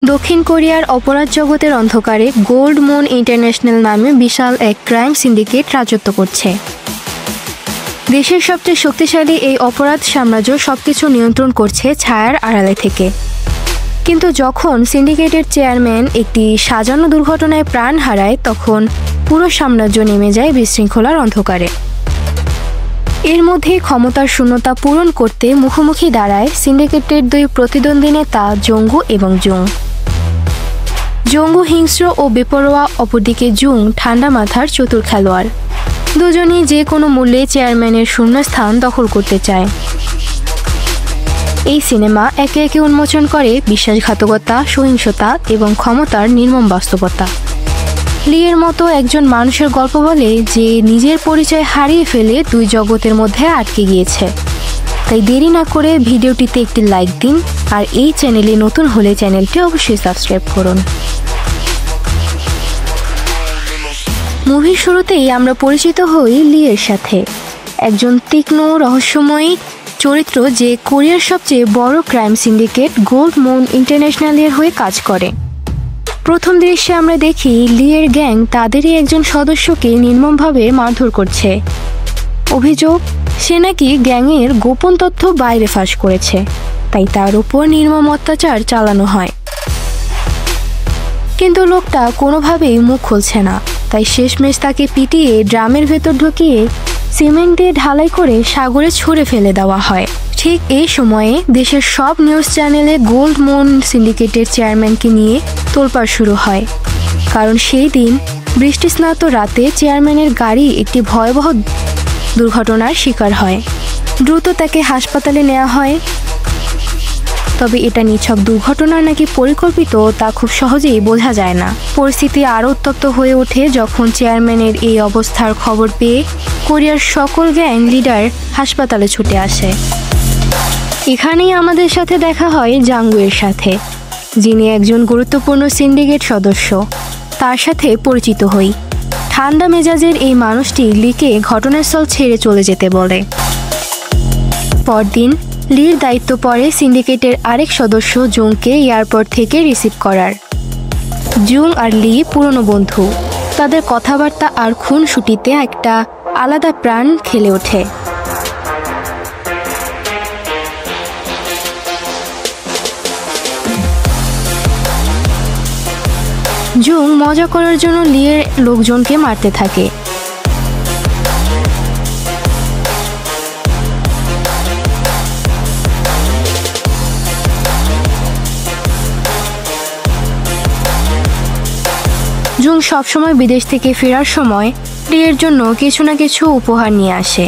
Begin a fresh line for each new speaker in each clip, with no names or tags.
দক্ষিণ কোরিয়ার অপরাধ জগতের অন্ধকারে গোল্ড মুন ইন্টারন্যাশনাল নামে বিশাল এক ক্রাইম সিন্ডিকেট রাজত্ব করছে। দেশের সবচেয়ে শক্তিশালী এই অপরাধ সাম্রাজ্য সবকিছু নিয়ন্ত্রণ করছে ছায়ার আড়ালে থেকে। কিন্তু যখন সিন্ডিকেটের চেয়ারম্যান একটি সাজানো দুর্ঘটনায় প্রাণ হারায়, তখন পুরো সাম্রাজ্য নেমে যায় বিশৃঙ্খলার অন্ধকারে। এর মধ্যেই ক্ষমতার শূন্যতা পূরণ করতে মুখোমুখি দাঁড়ায় সিন্ডিকেটের দুই প্রতিদ্বন্দ্বী নেতা জঙ্গু এবং জুং। জঙ্গু হিংস্র ও বেপরোয়া, অপরদিকে জুং ঠান্ডা মাথার চতুর খেলোয়াড়। দুজনই যে কোনো মূল্যে চেয়ারম্যানের শূন্যস্থান দখল করতে চায়। এই সিনেমা একে একে উন্মোচন করে বিশ্বাসঘাতকতা, সহিংসতা এবং ক্ষমতার নির্মম বাস্তবতা। লির মতো একজন মানুষের গল্প বলে যে নিজের পরিচয় হারিয়ে ফেলে দুই জগতের মধ্যে আটকে গিয়েছে। তাই দেরি না করে ভিডিওটিতে একটি লাইক দিন, আর এই চ্যানেলে নতুন হলে চ্যানেলটি অবশ্যই সাবস্ক্রাইব করুন। মুভির শুরুতেই আমরা পরিচিত হই লির সাথে, একজন তীক্ষ্ণ রহস্যময়ী চরিত্র যে কোরিয়ার সবচেয়ে বড় ক্রাইম সিন্ডিকেট গোল্ড মুন ইন্টারন্যাশনালের হয়ে কাজ করে। প্রথম দৃশ্যে আমরা দেখি লির গ্যাং তাদেরই একজন সদস্যকে নির্মমভাবে মারধর করছে। অভিযোগ, সে নাকি গ্যাংয়ের গোপন তথ্য বাইরে ফাঁস করেছে, তাই তার উপর নির্মম অত্যাচার চালানো হয়। কিন্তু লোকটা কোনোভাবেই মুখ খুলছে না, তাই শেষমেশ তাকে পিটিয়ে ড্রামের ভেতর ঢুকিয়ে সিমেন্ট দিয়ে ঢালাই করে সাগরে ছুঁড়ে ফেলে দেওয়া হয়। ঠিক এই সময়ে দেশের সব নিউজ চ্যানেলে গোল্ড মুন সিন্ডিকেটের চেয়ারম্যানকে নিয়ে তোলপাড় শুরু হয়, কারণ সেই দিন বৃষ্টিস্নাত রাতে চেয়ারম্যানের গাড়ি একটি ভয়াবহ দুর্ঘটনার শিকার হয়। দ্রুত তাকে হাসপাতালে নেওয়া হয়। তবে এটা নিছক দুর্ঘটনা নাকি পরিকল্পিত তা খুব সহজেই বোঝা যায় না। পরিস্থিতি আরও উত্তপ্ত হয়ে ওঠে যখন চেয়ারম্যানের এই অবস্থার খবর পেয়ে কোরিয়ার সকল গ্যাং লিডার হাসপাতালে ছুটে আসে। এখানেই আমাদের সাথে দেখা হয় জাঙ্গুয়ের সাথে, যিনি একজন গুরুত্বপূর্ণ সিন্ডিকেট সদস্য। তার সাথে পরিচিত হই। ঠান্ডা মেজাজের এই মানুষটি লিকে ঘটনাস্থল ছেড়ে চলে যেতে বলে। পরদিন লির দায়িত্ব পড়ে সিন্ডিকেটের আরেক সদস্য জুংকে এয়ারপোর্ট থেকে রিসিভ করার। জুং আর লি পুরনো বন্ধু। তাদের কথাবার্তা আর খুনসুটিতে একটা আলাদা প্রাণ খেলে ওঠে। জুং মজা করার জন্য লির লোকজনকে মারতে থাকে। জুং সবসময় বিদেশ থেকে ফেরার সময় লির জন্য কিছু না কিছু উপহার নিয়ে আসে।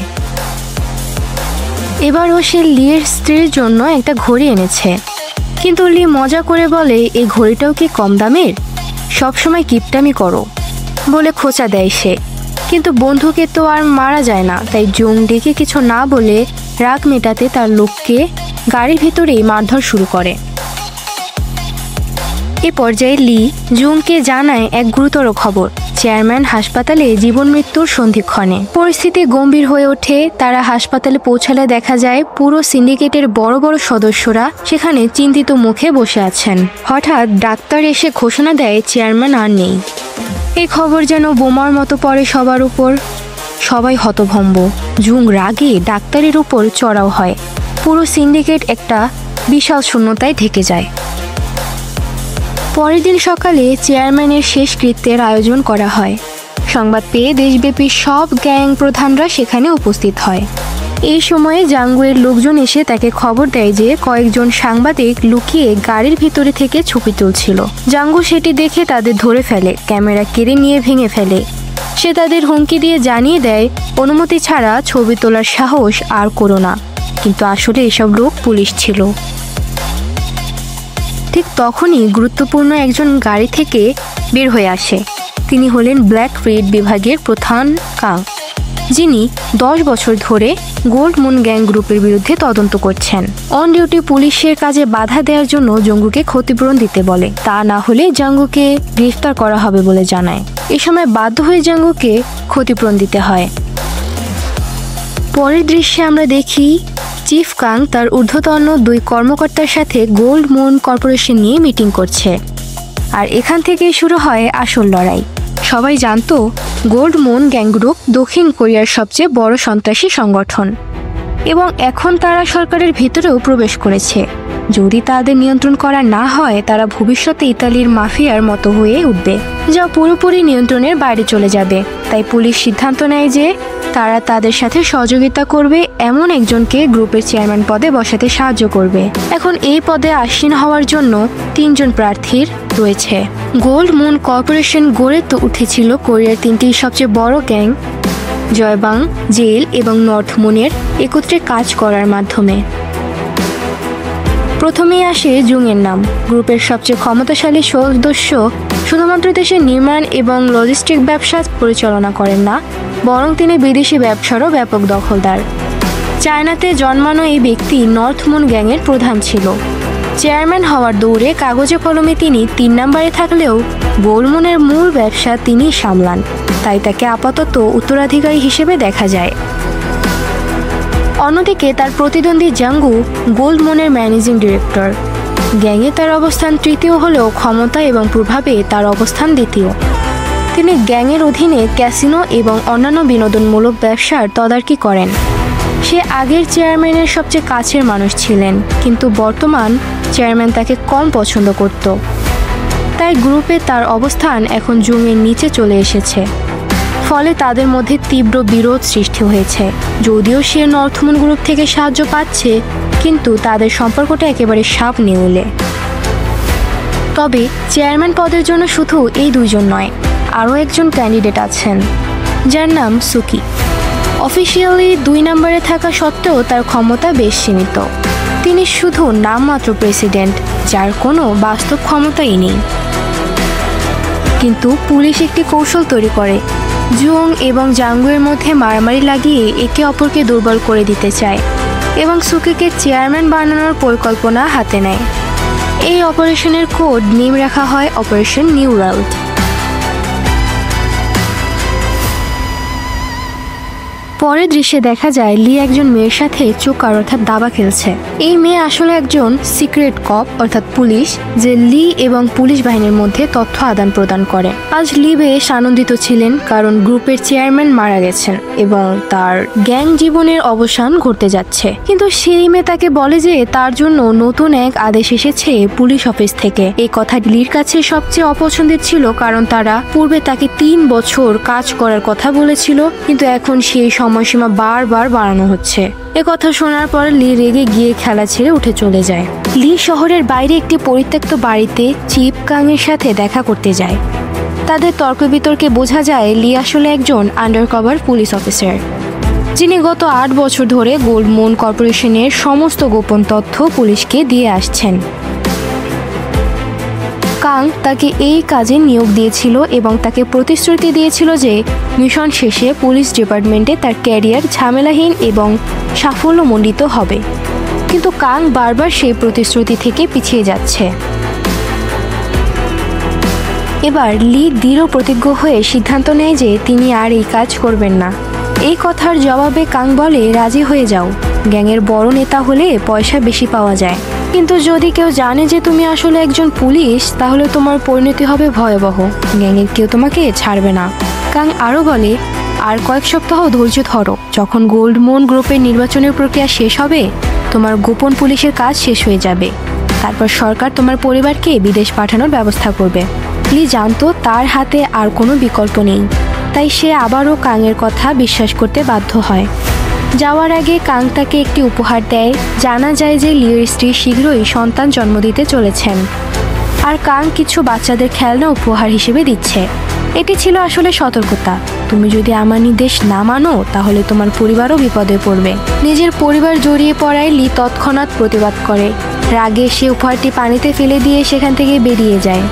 এবারও সে লির স্ত্রীর জন্য একটা ঘড়ি এনেছে, কিন্তু লি মজা করে বলে, এই ঘড়িটাও কি কম দামের? সবসময় কিপটামি করো বলে খোঁচা দেয় সে। কিন্তু বন্ধুকে তো আর মারা যায় না, তাই জুং ডেকে কিছু না বলে রাগ মেটাতে তার লোককে গাড়ির ভেতরেই মারধর শুরু করে। এ পর্যায়ে লি জুংকে জানায় এক গুরুতর খবর, চেয়ারম্যান হাসপাতালে জীবন মৃত্যুর সন্ধিক্ষণে। পরিস্থিতি গম্ভীর হয়ে ওঠে। তারা হাসপাতালে পৌঁছালে দেখা যায় পুরো সিন্ডিকেটের বড় বড় সদস্যরা সেখানে চিন্তিত মুখে বসে আছেন। হঠাৎ ডাক্তার এসে ঘোষণা দেয় চেয়ারম্যান আর নেই। এই খবর যেন বোমার মতো পড়ে সবার উপর। সবাই হতভম্ব। জুং রাগে ডাক্তারের উপর চড়াও হয়। পুরো সিন্ডিকেট একটা বিশাল শূন্যতায় ঢেকে যায়। পরের দিন সকালে চেয়ারম্যানের শেষকৃত্যের আয়োজন করা হয়। সংবাদ পেয়ে দেশব্যাপী সব গ্যাং প্রধানরা সেখানে উপস্থিত হয়। এই সময়ে জাঙ্গুয়ের লোকজন এসে তাকে খবর দেয় যে কয়েকজন সাংবাদিক লুকিয়ে গাড়ির ভিতরে থেকে ছবি তুলছিল। জাঙ্গু সেটি দেখে তাদের ধরে ফেলে, ক্যামেরা কেড়ে নিয়ে ভেঙে ফেলে। সে তাদের হুমকি দিয়ে জানিয়ে দেয় অনুমতি ছাড়া ছবি তোলার সাহস আর করো না। কিন্তু আসলে এসব লোক পুলিশ ছিল। ঠিক তখনই গুরুত্বপূর্ণ একজন গাড়ি থেকে বের হয়ে আসে। তিনি হলেন ব্ল্যাক রেড বিভাগের প্রধান কাং, যিনি 10 বছর ধরে গোল্ড মুন গ্যাং গ্রুপের বিরুদ্ধে তদন্ত করছেন। অন ডিউটি পুলিশের কাজে বাধা দেওয়ার জন্য জঙ্গুকে ক্ষতিপূরণ দিতে বলে, তা না হলে জাঙ্গুকে গ্রেফতার করা হবে বলে জানায়। এ সময় বাধ্য হয়ে জাঙ্গুকে ক্ষতিপূরণ দিতে হয়। পরের দৃশ্যে আমরা দেখি চিফ কাং তার ঊর্ধ্বতন 2 কর্মকর্তার সাথে গোল্ড মুন কর্পোরেশন নিয়ে মিটিং করছে। আর এখান থেকেই শুরু হয় আসল লড়াই। সবাই জানতো গোল্ড মুন গ্যাং গ্রুপ দক্ষিণ কোরিয়ার সবচেয়ে বড় সন্ত্রাসী সংগঠন এবং এখন তারা সরকারের ভিতরেও প্রবেশ করেছে। যদি তাদের নিয়ন্ত্রণ করা না হয় তারা ভবিষ্যতে ইতালির মাফিয়ার মতো হয়ে উঠবে, যা পুরোপুরি নিয়ন্ত্রণের বাইরে চলে যাবে। তাই পুলিশ সিদ্ধান্ত নেয় যে তারা তাদের সাথে সহযোগিতা করবে, এমন একজনকে গ্রুপের চেয়ারম্যান পদে বসাতে সাহায্য করবে। এখন এই পদে আসীন হওয়ার জন্য 3 জন প্রার্থীর রয়েছে। গোল্ড মুন কর্পোরেশন গড়ে উঠেছিল কোরিয়ার 3টি সবচেয়ে বড় গ্যাং জয়বাং, জেল এবং নর্থ মুনের একত্রে কাজ করার মাধ্যমে। প্রথমেই আসে জুংয়ের নাম। গ্রুপের সবচেয়ে ক্ষমতাশালী সদস্য শুধুমাত্র দেশের নির্মাণ এবং লজিস্টিক ব্যবসা পরিচালনা করেন না, বরং তিনি বিদেশি ব্যবসারও ব্যাপক দখলদার। চায়নাতে জন্মানো এই ব্যক্তি নর্থ মুন গ্যাংয়ের প্রধান ছিল। চেয়ারম্যান হওয়ার দৌড়ে কাগজে কলমে তিনি 3 নম্বরে থাকলেও গোল্ড মুনের মূল ব্যবসা তিনিই সামলান, তাই তাকে আপাতত উত্তরাধিকারী হিসেবে দেখা যায়। অন্যদিকে তার প্রতিদ্বন্দ্বী জাঙ্গু গোল্ড মুনের ম্যানেজিং ডিরেক্টর। গ্যাংয়ে তার অবস্থান তৃতীয় হলেও ক্ষমতা এবং প্রভাবে তার অবস্থান দ্বিতীয়। তিনি গ্যাংয়ের অধীনে ক্যাসিনো এবং অন্যান্য বিনোদনমূলক ব্যবসার তদারকি করেন। সে আগের চেয়ারম্যানের সবচেয়ে কাছের মানুষ ছিলেন, কিন্তু বর্তমান চেয়ারম্যান তাকে কম পছন্দ করত। তাই গ্রুপে তার অবস্থান এখন জুংয়ের নিচে চলে এসেছে। ফলে তাদের মধ্যে তীব্র বিরোধ সৃষ্টি হয়েছে। যদিও সে নর্থ মুন গ্রুপ থেকে সাহায্য পাচ্ছে, কিন্তু তাদের সম্পর্কটা একেবারে সাপ নেউলে। তবে চেয়ারম্যান পদের জন্য শুধু এই 2 জন নয়, আরও একজন ক্যান্ডিডেট আছেন যার নাম সুকি। অফিসিয়ালি 2 নম্বরে থাকা সত্ত্বেও তার ক্ষমতা বেশ সীমিত। তিনি শুধু নামমাত্র প্রেসিডেন্ট, যার কোনো বাস্তব ক্ষমতাই নেই। কিন্তু পুলিশ একটি কৌশল তৈরি করে। জুং এবং জাঙ্গুয়ের মধ্যে মারামারি লাগিয়ে একে অপরকে দুর্বল করে দিতে চায় এবং সুকিকে চেয়ারম্যান বানানোর পরিকল্পনা হাতে নেয়। এই অপারেশনের কোড নেম রাখা হয় অপারেশন নিউ ওয়ার্ল্ড। পরের দৃশ্যে দেখা যায় লি একজন মেয়ের সাথে চোকার অর্থাৎ দাবা খেলছে। এই মেয়ে আসলে একজন সিক্রেট কপ অর্থাৎ পুলিশ, যে লি এবং পুলিশ বাহিনীর মধ্যে তথ্য আদান প্রদান করে। আজ লি বেশ আনন্দিত ছিলেন কারণ গ্রুপের চেয়ারম্যান মারা গেছেন এবং তার গ্যাং জীবনের অবসান ঘটতে যাচ্ছে। কিন্তু সেই মেয়ে তাকে বলে যে তার জন্য নতুন এক আদেশ এসেছে পুলিশ অফিস থেকে। এই কথা লির কাছে সবচেয়ে অপছন্দের ছিল, কারণ তারা পূর্বে তাকে 3 বছর কাজ করার কথা বলেছিল, কিন্তু এখন সেই সময়সীমা বারবার বাড়ানো হচ্ছে। এ কথা শোনার পর লি রেগে গিয়ে খেলা ছেড়ে উঠে চলে যায়। লি শহরের বাইরে একটি পরিত্যক্ত বাড়িতে চিফ কাং এর সাথে দেখা করতে যায়। তাদের তর্ক বিতর্কে বোঝা যায় লি আসলে একজন আন্ডারকভার পুলিশ অফিসার, যিনি গত 8 বছর ধরে গোল্ড মুন কর্পোরেশনের সমস্ত গোপন তথ্য পুলিশকে দিয়ে আসছেন। কাং তাকে এই কাজে নিয়োগ দিয়েছিল এবং তাকে প্রতিশ্রুতি দিয়েছিল যে মিশন শেষে পুলিশ ডিপার্টমেন্টে তার ক্যারিয়ার ঝামেলাহীন এবং সাফল্যমণ্ডিত হবে। কিন্তু কাং বারবার সেই প্রতিশ্রুতি থেকে পিছিয়ে যাচ্ছে। এবার লি দৃঢ় প্রতিজ্ঞ হয়ে সিদ্ধান্ত নেয় যে তিনি আর এই কাজ করবেন না। এই কথার জবাবে কাং বলে, রাজি হয়ে যাও, গ্যাংয়ের বড় নেতা হলে পয়সা বেশি পাওয়া যায়, কিন্তু যদি কেউ জানে যে তুমি আসলে একজন পুলিশ তাহলে তোমার পরিণতি হবে ভয়াবহ, গ্যাংয়ের কেউ তোমাকে ছাড়বে না। কাং আরও বলে, আর কয়েক সপ্তাহ ধৈর্য ধরো, যখন গোল্ড মুন গ্রুপের নির্বাচনের প্রক্রিয়া শেষ হবে তোমার গোপন পুলিশের কাজ শেষ হয়ে যাবে, তারপর সরকার তোমার পরিবারকে বিদেশ পাঠানোর ব্যবস্থা করবে। লি জানতো তার হাতে আর কোনো বিকল্প নেই, তাই সে আবারও কাংয়ের কথা বিশ্বাস করতে বাধ্য হয়। যাওয়ার আগে কাং তাকে একটি উপহার দেয়। জানা যায় যে লির স্ত্রী শীঘ্রই সন্তান জন্ম দিতে চলেছেন, আর কাং কিছু বাচ্চাদের খেলনা উপহার হিসেবে দিচ্ছে। এটি ছিল আসলে সতর্কতা, তুমি যদি আমার নির্দেশ না মানো তাহলে তোমার পরিবারও বিপদে পড়বে। নিজের পরিবার জড়িয়ে পড়ায় লি তৎক্ষণাৎ প্রতিবাদ করে। রাগে সে উপহারটি পানিতে ফেলে দিয়ে সেখান থেকে বেরিয়ে যায়।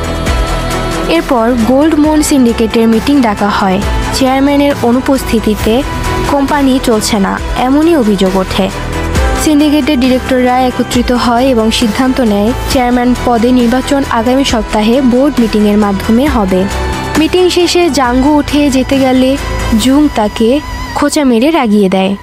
এরপর গোল্ড মুন সিন্ডিকেটের মিটিং ডাকা হয়। চেয়ারম্যানের অনুপস্থিতিতে কোম্পানি চলছে না এমনই অভিযোগ ওঠে। সিন্ডিকেটের ডিরেক্টররা একত্রিত হয় এবং সিদ্ধান্ত নেয় চেয়ারম্যান পদে নির্বাচন আগামী সপ্তাহে বোর্ড মিটিংয়ের মাধ্যমে হবে। মিটিং শেষে জাঙ্গু উঠে যেতে গেলে জুং তাকে খোঁচা মেরে রাগিয়ে দেয়।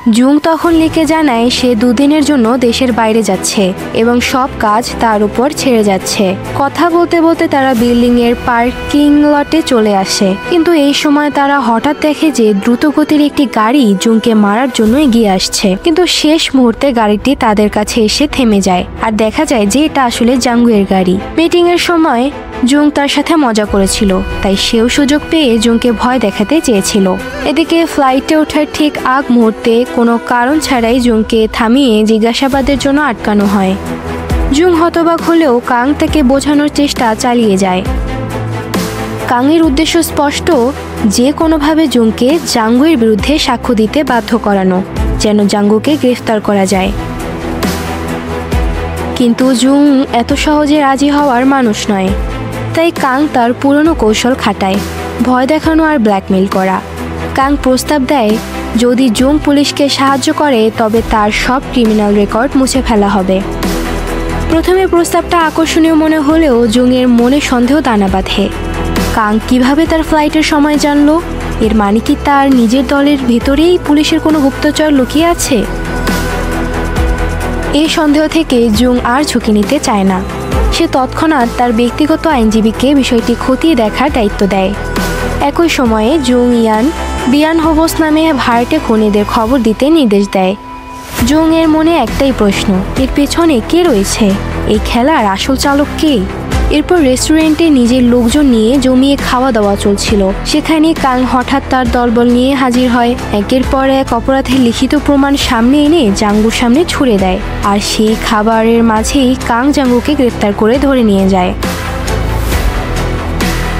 জুং তখন লিকে জানায় সে 2 দিনের জন্য দেশের বাইরে যাচ্ছে এবং সব কাজ তার উপর ছেড়ে যাচ্ছে। কথা বলতে বলতে তারা বিল্ডিং এর পার্কিং লটে চলে আসে, কিন্তু এই সময় তারা হঠাৎ দেখে যে দ্রুতগতির একটি গাড়ি জুংকে মারার জন্য এগিয়ে আসছে, কিন্তু শেষ মুহূর্তে গাড়িটি তাদের কাছে এসে থেমে যায় আর দেখা যায় যে এটা আসলে জাঙ্গুয়ের গাড়ি। মিটিং এর সময় জুং তার সাথে মজা করেছিল, তাই সেও সুযোগ পেয়ে জুংকে ভয় দেখাতে চেয়েছিল। এদিকে ফ্লাইটে ওঠার ঠিক আগ মুহূর্তে কোনো কারণ ছাড়াই জুংকে থামিয়ে জিজ্ঞাসাবাদের জন্য আটকানো হয়। জুং হতবাক হলেও কাং তাকে বোঝানোর চেষ্টা চালিয়ে যায়। কাংয়ের উদ্দেশ্য স্পষ্ট, যে কোনোভাবে জুংকে জাঙ্গুয়ের বিরুদ্ধে সাক্ষ্য দিতে বাধ্য করানো, যেন জাঙ্গুকে গ্রেফতার করা যায়। কিন্তু জুং এত সহজে রাজি হওয়ার মানুষ নয়, তাই কাং তার পুরনো কৌশল খাটায়, ভয় দেখানো আর ব্ল্যাকমেইল করা। কাং প্রস্তাব দেয় যদি জুং পুলিশকে সাহায্য করে তবে তার সব ক্রিমিনাল রেকর্ড মুছে ফেলা হবে। প্রথমে প্রস্তাবটা আকর্ষণীয় মনে হলেও জুংয়ের মনে সন্দেহ দানা বাঁধে। কাং কিভাবে তার ফ্লাইটের সময় জানলো? এর মানে কি তার নিজের দলের ভেতরেই পুলিশের কোনো গুপ্তচর লুকিয়ে আছে? এই সন্দেহ থেকে জুং আর ঝুঁকি নিতে চায় না। সে তৎক্ষণাৎ তার ব্যক্তিগত আইনজীবীকে বিষয়টি খতিয়ে দেখার দায়িত্ব দেয়। একই সময়ে জুং বিয়ান হোবস নামে ভাড়াটে খুনিদের খবর দিতে নির্দেশ দেয়। জুং এর মনে একটাই প্রশ্ন, এর পেছনে কে রয়েছে? এই খেলার আসল চালক কে? এরপর রেস্টুরেন্টে নিজের লোকজন নিয়ে জমিয়ে খাওয়া দাওয়া চলছিল। সেখানে কাং হঠাৎ তার দলবল নিয়ে হাজির হয়, একের পর এক অপরাধের লিখিত প্রমাণ সামনে এনে জাঙ্গুর সামনে ছুড়ে দেয়। আর সেই খাবারের মাঝেই কাং জাঙ্গুকে গ্রেফতার করে ধরে নিয়ে যায়।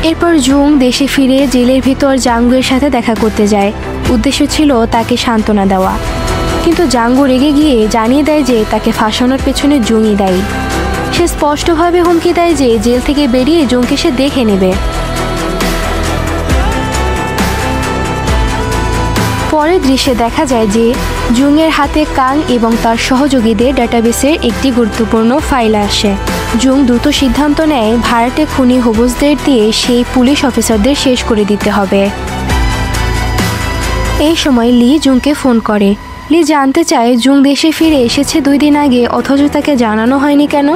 এরপর জুং দেশে ফিরে জেলের ভিতর জাঙ্গুয়ের সাথে দেখা করতে যায়। উদ্দেশ্য ছিল তাকে সান্ত্বনা দেওয়া, কিন্তু জাঙ্গু রেগে গিয়ে জানিয়ে দেয় যে তাকে ফাঁসানোর পেছনে জুংই দায়ী। সে স্পষ্টভাবে হুমকি দেয় যে জেল থেকে বেরিয়ে জুংকে সে দেখে নেবে। পরের দৃশ্যে দেখা যায় যে জুংয়ের হাতে কাং এবং তার সহযোগীদের ডেটাবেসের একটি গুরুত্বপূর্ণ ফাইল আসে। জুং দ্রুত সিদ্ধান্ত নেয় ভাড়াটে খুনি হোবসদের দিয়ে সেই পুলিশ অফিসারদের শেষ করে দিতে হবে। এই সময় লি জুংকে ফোন করে। লি জানতে চায় জুং দেশে ফিরে এসেছে 2 দিন আগে, অথচ তাকে জানানো হয়নি কেন।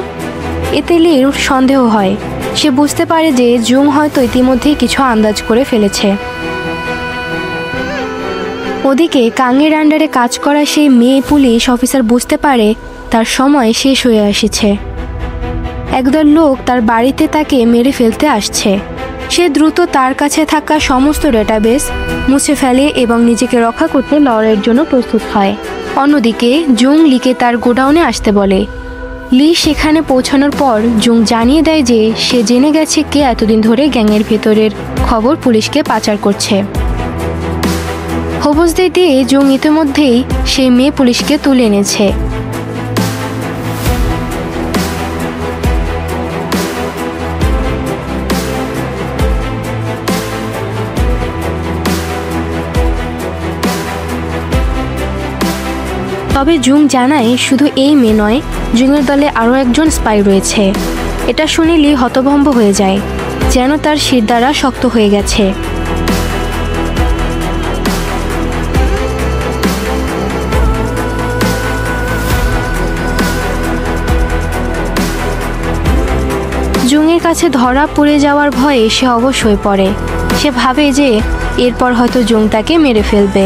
এতে লির সন্দেহ হয়। সে বুঝতে পারে যে জুং হয়তো ইতিমধ্যেই কিছু আন্দাজ করে ফেলেছে। ওদিকে কাংয়ের আন্ডারে কাজ করা সেই মেয়ে পুলিশ অফিসার বুঝতে পারে তার সময় শেষ হয়ে এসেছে। একদল লোক তার বাড়িতে তাকে মেরে ফেলতে আসছে। সে দ্রুত তার কাছে থাকা সমস্ত ডেটাবেস মুছে ফেলে এবং নিজেকে রক্ষা করতে লড়াইয়ের জন্য প্রস্তুত হয়। অন্যদিকে জুং লিকে তার গোডাউনে আসতে বলে। লি সেখানে পৌঁছানোর পর জুং জানিয়ে দেয় যে সে জেনে গেছে কে এতদিন ধরে গ্যাংয়ের ভেতরের খবর পুলিশকে পাচার করছে। হোবসদের দিয়ে জুং ইতিমধ্যেই সেই মেয়ে পুলিশকে তুলে এনেছে। তবে জুং জানায় শুধু এই মেয়ে নয়, জুংয়ের দলে আরও একজন স্পাই রয়েছে। এটা শুনে লি হতভম্ব হয়ে যায়, যেন তার শিরদাঁড়া শক্ত হয়ে গেছে। জুংয়ের কাছে ধরা পড়ে যাওয়ার ভয়ে সে অবশ হয়ে পড়ে। সে ভাবে যে এরপর হয়তো জুং তাকে মেরে ফেলবে।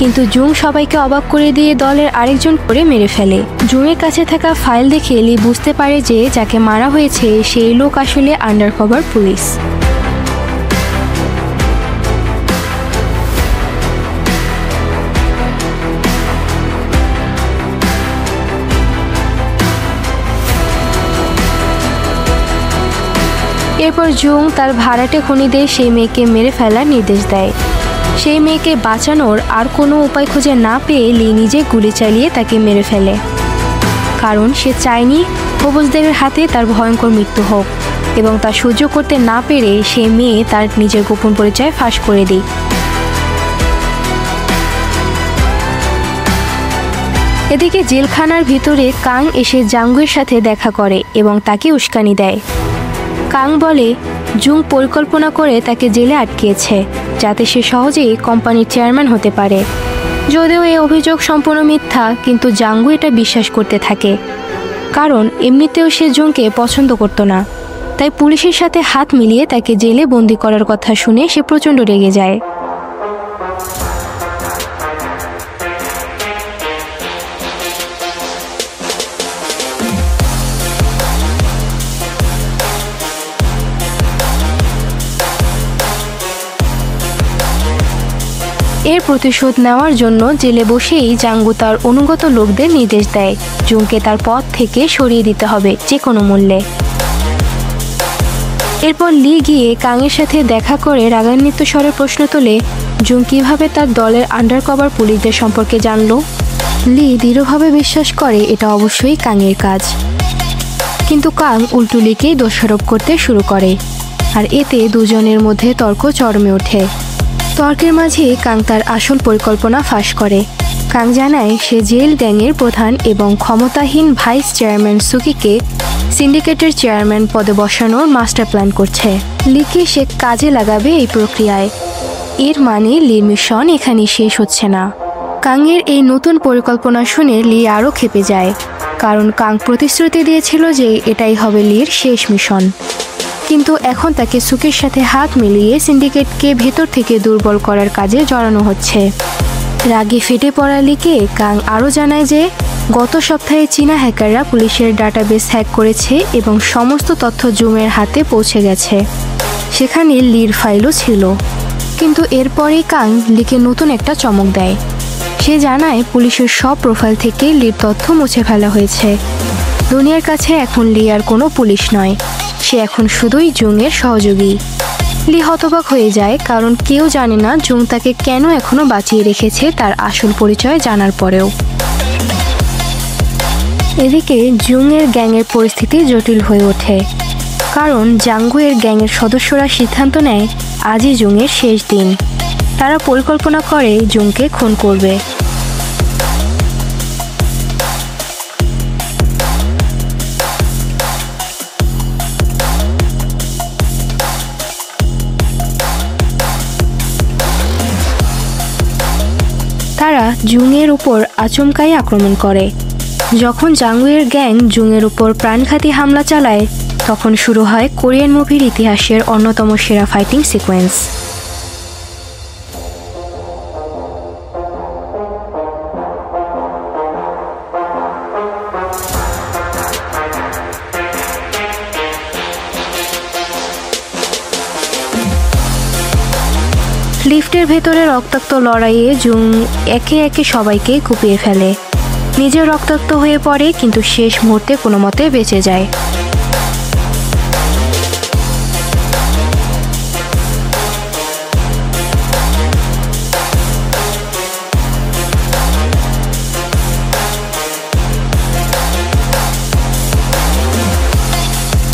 কিন্তু জুং সবাইকে অবাক করে দিয়ে দলের আরেকজন করে মেরে ফেলে। জুংয়ের কাছে থাকা ফাইল দেখে লি বুঝতে পারে যে যাকে মারা হয়েছে সেই লোক আসলে আন্ডারকভার পুলিশ। এরপর জুং তার ভাড়াটে খুনিদের সেই মেয়েকে মেরে ফেলার নির্দেশ দেয়। সেই মেয়েকে বাঁচানোর আর কোনো উপায় খুঁজে না পেয়ে লি নিজে গুলি চালিয়ে তাকে মেরে ফেলে, কারণ সে চায়নি হোবসদের হাতে তার ভয়ঙ্কর মৃত্যু হোক এবং তা সহ্য করতে না পেরে সেই মেয়ে তার নিজের গোপন পরিচয় ফাঁস করে দেয়। এদিকে জেলখানার ভিতরে কাং এসে জাঙ্গুয়ের সাথে দেখা করে এবং তাকে উস্কানি দেয়। কাং বলে জুং পরিকল্পনা করে তাকে জেলে আটকিয়েছে যাতে সে সহজেই কোম্পানির চেয়ারম্যান হতে পারে। যদিও এই অভিযোগ সম্পূর্ণ মিথ্যা, কিন্তু জাঙ্গু এটা বিশ্বাস করতে থাকে, কারণ এমনিতেও সে জুংকে পছন্দ করত না। তাই পুলিশের সাথে হাত মিলিয়ে তাকে জেলে বন্দি করার কথা শুনে সে প্রচণ্ড রেগে যায়। এর প্রতিশোধ নেওয়ার জন্য জেলে বসেই জাঙ্গু তার অনুগত লোকদের নির্দেশ দেয় জুংকে তার পথ থেকে সরিয়ে দিতে হবে যে কোনো মূল্যে। এরপর লি গিয়ে কাংয়ের সাথে দেখা করে রাগান্বিত স্বরে প্রশ্ন তোলে জুং কিভাবে তার দলের আন্ডারকভার পুলিশদের সম্পর্কে জানল। লি দৃঢ়ভাবে বিশ্বাস করে এটা অবশ্যই কাংয়ের কাজ, কিন্তু কাং উল্টো লিকেই দোষারোপ করতে শুরু করে, আর এতে দুজনের মধ্যে তর্ক চরমে ওঠে। তর্কের মাঝে কাং তার আসল পরিকল্পনা ফাঁস করে। কাং জানায় সে জেল গ্যাংয়ের প্রধান এবং ক্ষমতাহীন ভাইস চেয়ারম্যান সুকিকে সিন্ডিকেটের চেয়ারম্যান পদে বসানোর মাস্টার প্ল্যান করছে। লিকে সে কাজে লাগাবে এই প্রক্রিয়ায়। এর মানে লির মিশন এখানেই শেষ হচ্ছে না। কাংয়ের এই নতুন পরিকল্পনা শুনে লি আরও ক্ষেপে যায়, কারণ কাং প্রতিশ্রুতি দিয়েছিল যে এটাই হবে লির শেষ মিশন। কিন্তু এখন তাকে সুকের সাথে হাত মিলিয়ে সিন্ডিকেটকে ভেতর থেকে দুর্বল করার কাজে জড়ানো হচ্ছে। রাগে ফেটে পড়া লিকে কাং আরও জানায় যে গত সপ্তাহে চীনা হ্যাকাররা পুলিশের ডাটাবেস হ্যাক করেছে এবং সমস্ত তথ্য জুংয়ের হাতে পৌঁছে গেছে। সেখানে লির ফাইলও ছিল। কিন্তু এরপরেই কাং লিকে নতুন একটা চমক দেয়। সে জানায় পুলিশের সব প্রোফাইল থেকে লির তথ্য মুছে ফেলা হয়েছে। দুনিয়ার কাছে এখন লি আর কোনো পুলিশ নয়, সে এখন শুধুই জুংয়ের সহযোগী। লি হতবাক হয়ে যায়, কারণ কেউ জানে না জুং তাকে কেন এখনো বাঁচিয়ে রেখেছে তার আসল পরিচয় জানার পরেও। এদিকে জুংয়ের গ্যাংয়ের পরিস্থিতি জটিল হয়ে ওঠে, কারণ জাঙ্গুয়ের গ্যাংয়ের সদস্যরা সিদ্ধান্ত নেয় আজই জুংয়ের শেষ দিন। তারা পরিকল্পনা করে জুংকে খুন করবে। তারা জুংয়ের উপর আচমকাই আক্রমণ করে। যখন জাঙ্গুয়ের গ্যাং জুংয়ের উপর প্রাণঘাতী হামলা চালায়, তখন শুরু হয় কোরিয়ান মুভির ইতিহাসের অন্যতম সেরা ফাইটিং সিকোয়েন্স। লিফটের ভেতরে রক্তাক্ত লড়াইয়ে জুং একে একে সবাইকে কুপিয়ে ফেলে। নিজে রক্তাক্ত হয়ে পড়ে, কিন্তু শেষ মুহূর্তে কোনো মতে বেঁচে যায়।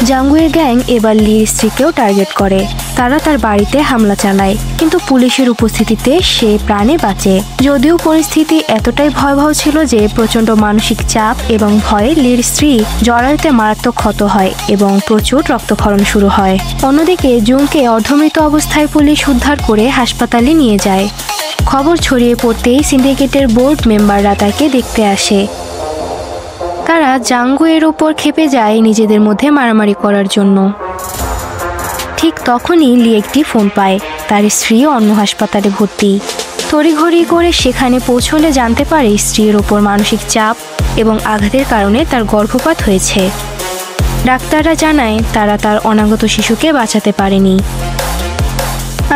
জাঙ্গুয়ের গ্যাং এবার লির স্ত্রীকেও টার্গেট করে। তারা তার বাড়িতে হামলা চালায়, কিন্তু পুলিশের উপস্থিতিতে সে প্রাণে বাঁচে। যদিও পরিস্থিতি এতটাই ভয়াবহ ছিল যে প্রচণ্ড মানসিক চাপ এবং ভয়ে লির স্ত্রী জরায়ুতে মারাত্মক ক্ষত হয় এবং প্রচুর রক্তক্ষরণ শুরু হয়। অন্যদিকে জুংকে অর্ধমৃত অবস্থায় পুলিশ উদ্ধার করে হাসপাতালে নিয়ে যায়। খবর ছড়িয়ে পড়তেই সিন্ডিকেটের বোর্ড মেম্বাররা তাকে দেখতে আসে। তারা জাঙ্গুয়ের ওপর ক্ষেপে যায় নিজেদের মধ্যে মারামারি করার জন্য। ঠিক তখনই লি একটি ফোন পায়, তার স্ত্রী অন্য হাসপাতালে ভর্তি। তড়িঘড়ি করে সেখানে পৌঁছলে জানতে পারে স্ত্রীর ওপর মানসিক চাপ এবং আঘাতের কারণে তার গর্ভপাত হয়েছে। ডাক্তাররা জানায় তারা তার অনাগত শিশুকে বাঁচাতে পারেনি।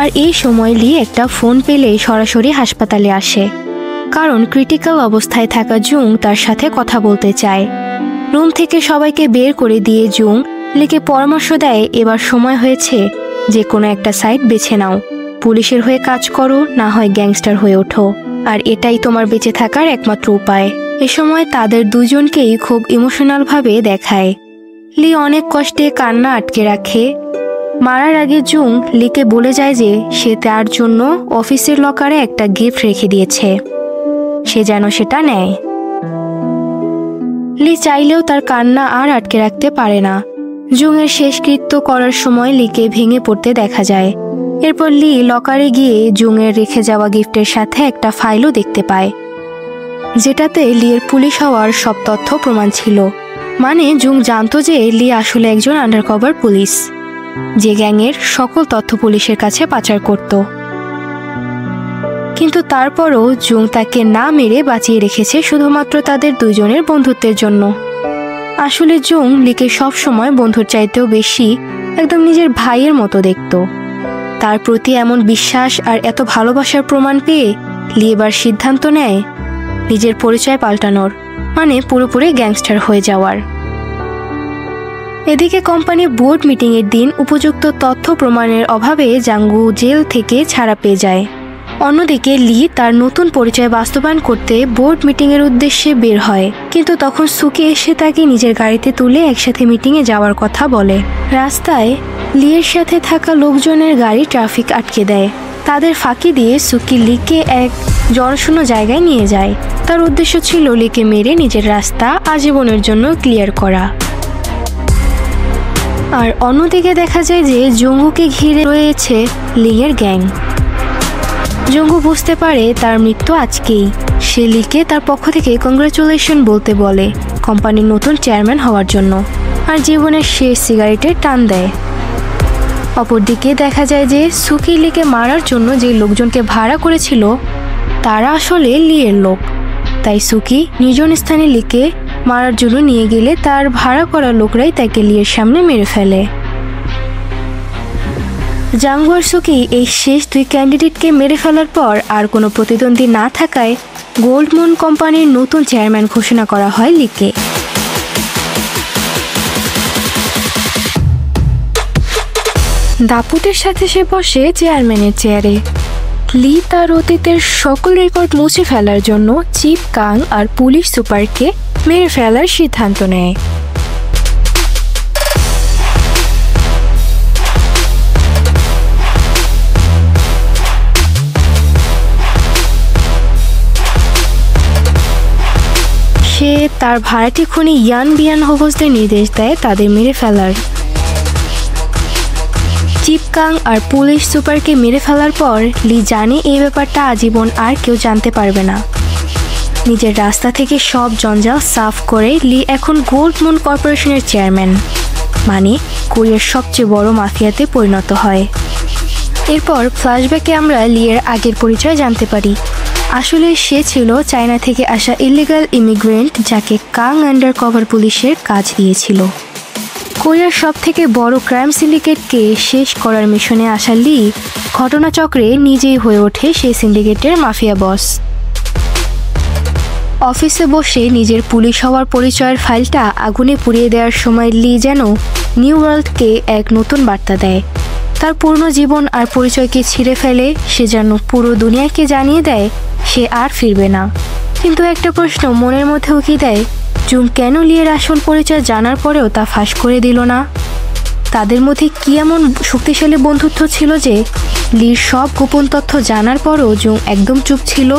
আর এই সময় লি একটা ফোন পেলে সরাসরি হাসপাতালে আসে, কারণ ক্রিটিক্যাল অবস্থায় থাকা জুং তার সাথে কথা বলতে চায়। রুম থেকে সবাইকে বের করে দিয়ে জুং লিকে পরামর্শ দেয় এবার সময় হয়েছে, যে কোনো একটা সাইড বেছে নাও। পুলিশের হয়ে কাজ করো, না হয় গ্যাংস্টার হয়ে ওঠো, আর এটাই তোমার বেঁচে থাকার একমাত্র উপায়। এ সময় তাদের দুজনকেই খুব ইমোশনালভাবে দেখায়। লি অনেক কষ্টে কান্না আটকে রাখে। মারার আগে জুং লিকে বলে যায় যে সে তার জন্য অফিসের লকারে একটা গিফট রেখে দিয়েছে, সে যেন সেটা নেয়। লি চাইলেও তার কান্না আর আটকে রাখতে পারে না। জুংয়ের শেষকৃত্য করার সময় লিকে ভেঙে পড়তে দেখা যায়। এরপর লি লকারে গিয়ে জুংয়ের রেখে যাওয়া গিফটের সাথে একটা ফাইলও দেখতে পায়, যেটাতে লির পুলিশ হওয়ার সব তথ্য প্রমাণ ছিল। মানে জুং জানতো যে লি আসলে একজন আন্ডারকভার পুলিশ, যে গ্যাংয়ের সকল তথ্য পুলিশের কাছে পাচার করত। কিন্তু তারপরও জুং তাকে না মেরে বাঁচিয়ে রেখেছে শুধুমাত্র তাদের দুইজনের বন্ধুত্বের জন্য। আসলে জুং লিকে সবসময় বন্ধুর চাইতেও বেশি একদম নিজের ভাইয়ের মতো দেখত। তার প্রতি এমন বিশ্বাস আর এত ভালোবাসার প্রমাণ পেয়ে লি এবার সিদ্ধান্ত নেয় নিজের পরিচয় পাল্টানোর, মানে পুরোপুরি গ্যাংস্টার হয়ে যাওয়ার। এদিকে কোম্পানির বোর্ড মিটিংয়ের দিন উপযুক্ত তথ্য প্রমাণের অভাবে জাঙ্গু জেল থেকে ছাড়া পেয়ে যায়। অন্যদিকে লি তার নতুন পরিচয় বাস্তবায়ন করতে বোর্ড মিটিংয়ের উদ্দেশ্যে বের হয়, কিন্তু তখন সুকি এসে তাকে নিজের গাড়িতে তুলে একসাথে মিটিংয়ে যাওয়ার কথা বলে। রাস্তায় লির সাথে থাকা লোকজনের গাড়ি ট্রাফিক আটকে দেয়। তাদের ফাঁকি দিয়ে সুকি লিকে এক জনশূন্য জায়গায় নিয়ে যায়। তার উদ্দেশ্য ছিল লিকে মেরে নিজের রাস্তা আজীবনের জন্য ক্লিয়ার করা। আর অন্যদিকে দেখা যায় যে জঙ্গুকে ঘিরে রয়েছে লিংয়ের গ্যাং। জঙ্গু বুঝতে পারে তার মৃত্যু আজকেই। সে লিকে তার পক্ষ থেকে কংগ্রাচুলেশন বলতে বলে কোম্পানির নতুন চেয়ারম্যান হওয়ার জন্য, আর জীবনের শেষ সিগারেটে টান দেয়। অপরদিকে দেখা যায় যে সুকি লিকে মারার জন্য যে লোকজনকে ভাড়া করেছিল তারা আসলে লিয়ের লোক। তাই সুকি নির্জন স্থানে লিকে মারার জন্য নিয়ে গেলে তার ভাড়া করা লোকরাই তাকে লিয়ের সামনে মেরে ফেলে। জাঙ্গু আর সুকি এই শেষ দুই ক্যান্ডিডেটকে মেরে ফেলার পর আর কোনো প্রতিদ্বন্দ্বী না থাকায় গোল্ডমুন কোম্পানির নতুন চেয়ারম্যান ঘোষণা করা হয় লিকে। দাপুটের সাথে সে বসে চেয়ারম্যানের চেয়ারে। লি তার অতীতের সকল রেকর্ড মুছে ফেলার জন্য চিফ কাং আর পুলিশ সুপারকে মেরে ফেলার সিদ্ধান্ত নেয়। সে তার ভাড়াটি খুনি ইয়ান বিয়ান হোভসদের নির্দেশ দেয় তাদের মেরে ফেলার। চিফ কাং আর পুলিশ সুপারকে মেরে ফেলার পর লি জানে এই ব্যাপারটা আজীবন আর কেউ জানতে পারবে না। নিজের রাস্তা থেকে সব জঞ্জাল সাফ করে লি এখন গোল্ডমুন কর্পোরেশনের চেয়ারম্যান, মানে কোরিয়ার সবচেয়ে বড় মাফিয়াতে পরিণত হয়। এরপর ফ্ল্যাশব্যাকে আমরা লিয়ের আগের পরিচয় জানতে পারি। আসলে সে ছিল চায়না থেকে আসা ইলিগাল ইমিগ্রেন্ট, যাকে কাং আন্ডার কভার পুলিশের কাজ দিয়েছিল। কোরিয়ার সব থেকে বড় ক্রাইম সিন্ডিকেটকে শেষ করার মিশনে আসা লি ঘটনাচক্রে নিজেই হয়ে ওঠে সেই সিন্ডিকেটের মাফিয়া বস। অফিসে বসে নিজের পুলিশ হওয়ার পরিচয়ের ফাইলটা আগুনে পুড়িয়ে দেওয়ার সময় লি যেন নিউ ওয়ার্ল্ডকে এক নতুন বার্তা দেয়। তার পূর্ণ জীবন আর পরিচয়কে ছিঁড়ে ফেলে সে যেন পুরো দুনিয়াকে জানিয়ে দেয় সে আর ফিরবে না। কিন্তু একটা প্রশ্ন মনের মধ্যে উকি দেয়, জুং কেন লিয়ের আসল পরিচয় জানার পরেও তা ফাঁস করে দিল না? তাদের মধ্যে কি এমন শক্তিশালী বন্ধুত্ব ছিল যে লির সব গোপন তথ্য জানার পরও জুং একদম চুপ ছিল?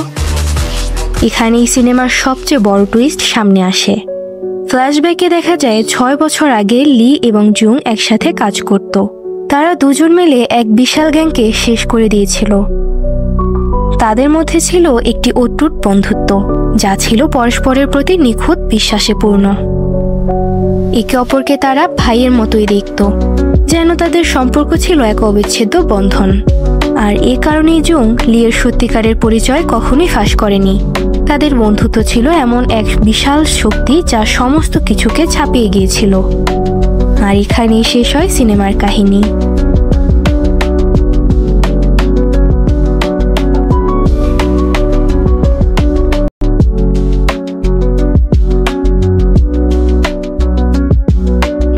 এখানেই সিনেমার সবচেয়ে বড় টুইস্ট সামনে আসে। ফ্ল্যাশব্যাকে দেখা যায় 6 বছর আগে লি এবং জুং একসাথে কাজ করত। তারা দুজন মিলে এক বিশাল গ্যাংকে শেষ করে দিয়েছিল। তাদের মধ্যে ছিল একটি অটুট বন্ধুত্ব, যা ছিল পরস্পরের প্রতি নিখুঁত বিশ্বাসে পূর্ণ। একে অপরকে তারা ভাইয়ের মতোই দেখত, যেন তাদের সম্পর্ক ছিল এক অবিচ্ছেদ্য বন্ধন। আর এ কারণেই জুং লিয়ের সত্যিকারের পরিচয় কখনোই ফাঁস করেনি। তাদের বন্ধুত্ব ছিল এমন এক বিশাল শক্তি যা সমস্ত কিছুকে ছাপিয়ে গিয়েছিল। আর এখানেই শেষ হয় সিনেমার কাহিনী।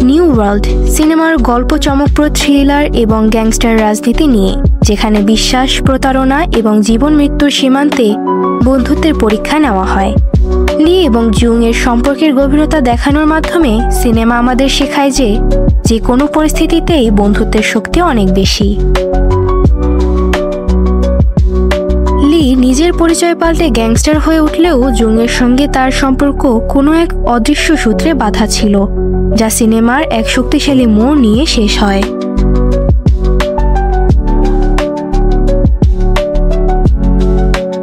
নিউ ওয়ার্ল্ড সিনেমার গল্প চমকপ্রদ থ্রিলার এবং গ্যাংস্টার রাজনীতি নিয়ে, যেখানে বিশ্বাস, প্রতারণা এবং জীবন মৃত্যুর সীমান্তে বন্ধুত্বের পরীক্ষা নেওয়া হয়। লি এবং জুং এর সম্পর্কের গভীরতা দেখানোর মাধ্যমে সিনেমা আমাদের শেখায় যে কোনো পরিস্থিতিতেই বন্ধুত্বের শক্তি অনেক বেশি। লি নিজের পরিচয় পাল্টে গ্যাংস্টার হয়ে উঠলেও জুংয়ের সঙ্গে তার সম্পর্ক কোনো এক অদৃশ্য সূত্রে বাঁধা ছিল, যা সিনেমার এক শক্তিশালী মোড় নিয়ে শেষ হয়।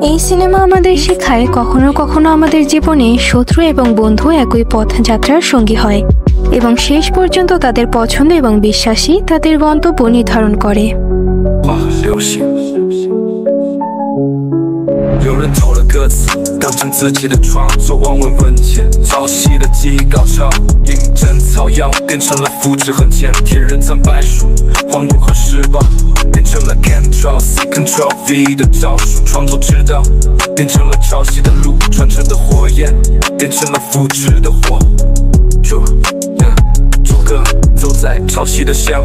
এই সিনেমা আমাদের শেখায় কখনো কখনো আমাদের জীবনে শত্রু এবং বন্ধু একই পথযাত্রার সঙ্গী হয় এবং শেষ পর্যন্ত তাদের পছন্দ এবং বিশ্বাসই তাদের গন্তব্য নির্ধারণ করে।
有人偷了歌词，当成自己的创作，望闻问切，抄袭的记忆高潮，印证草药变成了复制和剪贴，人藏白鼠，荒芜和失望变成了 Ctrl C Ctrl V 的招数，创作之道变成了抄袭的路，传承的火焰变成了复制的火。逐个走在潮汐的巷，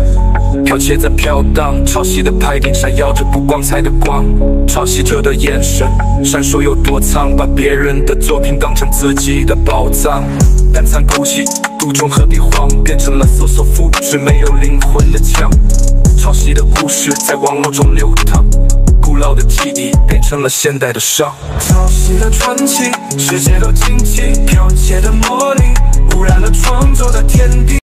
剽窃在飘荡，潮汐的牌顶闪耀着不光彩的光，抄袭者的眼神闪烁又躲藏，把别人的作品当成自己的宝藏，单残勾起杜仲和笔晃，变成了搜索复制没有灵魂的墙，抄袭的故事在网络中流淌，古老的记忆变成了现代的伤，抄袭的传奇，世界都惊奇，剽窃的魔力